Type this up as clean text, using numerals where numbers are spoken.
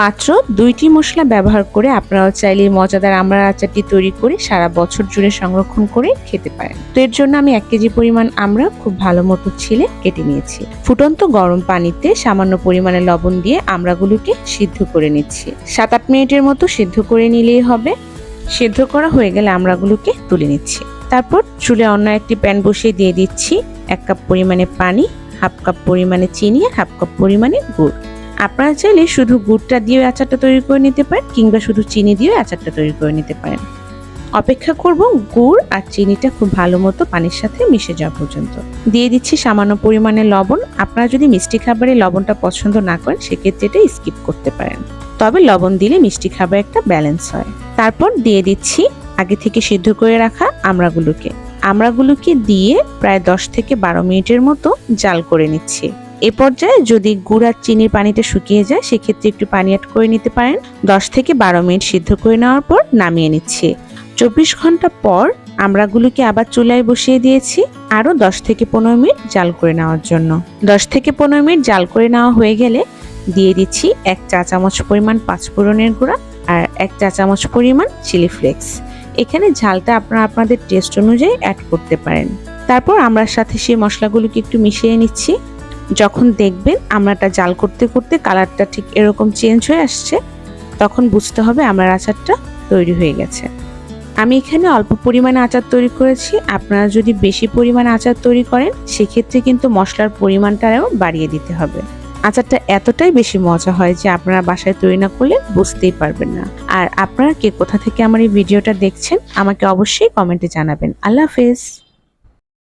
মাত্র 2টি মশলা ব্যবহার করে আপনারা চাইলে মজাদার আমড়ার আচারটি তৈরি করে সারা বছর জুড়ে সংরক্ষণ করে খেতে পারেন। তো এর জন্য আমি 1 কেজি পরিমাণ আমড়া খুব ভালো মতো ছিলে কেটে নিয়েছি। ফুটন্ত গরম পানিতে সামান্য পরিমাণে লবণ দিয়ে আমড়াগুলোকে সিদ্ধ করে নিচ্ছি। 7-8 মিনিটের মতো সিদ্ধ করে নিলেই হবে। সিদ্ধ করা হয়ে গেলে আমড়াগুলোকে তুলে নিচ্ছি। তারপর চুলে অন্য একটি প্যান বসিয়ে দিয়ে দিচ্ছি 1 কাপ পরিমাণে পানি, 1/2 কাপ পরিমাণে চিনি আর 1/2 কাপ পরিমাণে গুড়। আপনারা চাইলে শুধু গুড়টা দিয়ে আচারটা তৈরি করে নিতে পারেন কিংবা শুধু চিনি দিয়ে আচারটা তৈরি করে নিতে পারেন। অপেক্ষা করব গুড় আর চিনিটা খুব ভালো মতো পানির সাথে মিশে যাওয়া পর্যন্ত। দিয়ে দিচ্ছি সামান্য পরিমাণে লবণ। আপনারা যদি মিষ্টি খাবারে লবণটা পছন্দ না করেন সেক্ষেত্রে এটা স্কিপ করতে পারেন, তবে লবণ দিলে মিষ্টি খাবার একটা ব্যালেন্স হয়। তারপর দিয়ে দিচ্ছি আগে থেকে সিদ্ধ করে রাখা আমড়াগুলোকে দিয়ে প্রায় 10 থেকে 12 মিনিটের মতো জাল করে নিচ্ছি। এ পর্যায়ে যদি গুড় আর চিনির পানিটা শুকিয়ে যায় সেক্ষেত্রে একটু পানি অ্যাড করে নিতে পারেন। 10 থেকে 12 মিনিট সিদ্ধ করে নেওয়ার পর নামিয়ে নিচ্ছি। 24 ঘন্টা পর আমড়াগুলোকে আবার চুলায় বসিয়ে দিয়েছি আরো 10 থেকে 15 মিনিট জাল করে নেওয়ার জন্য। 10 থেকে 15 মিনিট জাল করে নেওয়া হয়ে গেলে দিয়ে দিচ্ছি 1 চা চামচ পরিমাণ পাঁচফোড়নের গুঁড়া আর 1 চা চামচ পরিমাণ চিলি ফ্লেক্স। এখানে ঝালটা আপনারা আপনাদের টেস্ট অনুযায়ী অ্যাড করতে পারেন। তারপর আমড়ার সাথে সেই মশলাগুলোকে একটু মিশিয়ে নিচ্ছি। যখন দেখবেন আমড়াটা জাল করতে করতে কালারটা ঠিক এরকম চেঞ্জ হয়ে আসছে, তখন বুঝতে হবে আমড়ার আচারটা তৈরি হয়ে গেছে। আমি এখানে অল্প পরিমাণে আচার তৈরি করেছি। আপনারা যদি বেশি পরিমাণে আচার তৈরি করেন সেক্ষেত্রে কিন্তু মশলার পরিমাণটাও বাড়িয়ে দিতে হবে। আচারটা এতটাই বেশি মজা হয় যে আপনারা বাসায় তৈরি না করলে বুঝতেই পারবেন না। আর আপনারা কে কোথা থেকে আমার এই ভিডিওটা দেখছেন আমাকে অবশ্যই কমেন্টে জানাবেন। আল্লাহ হাফেজ।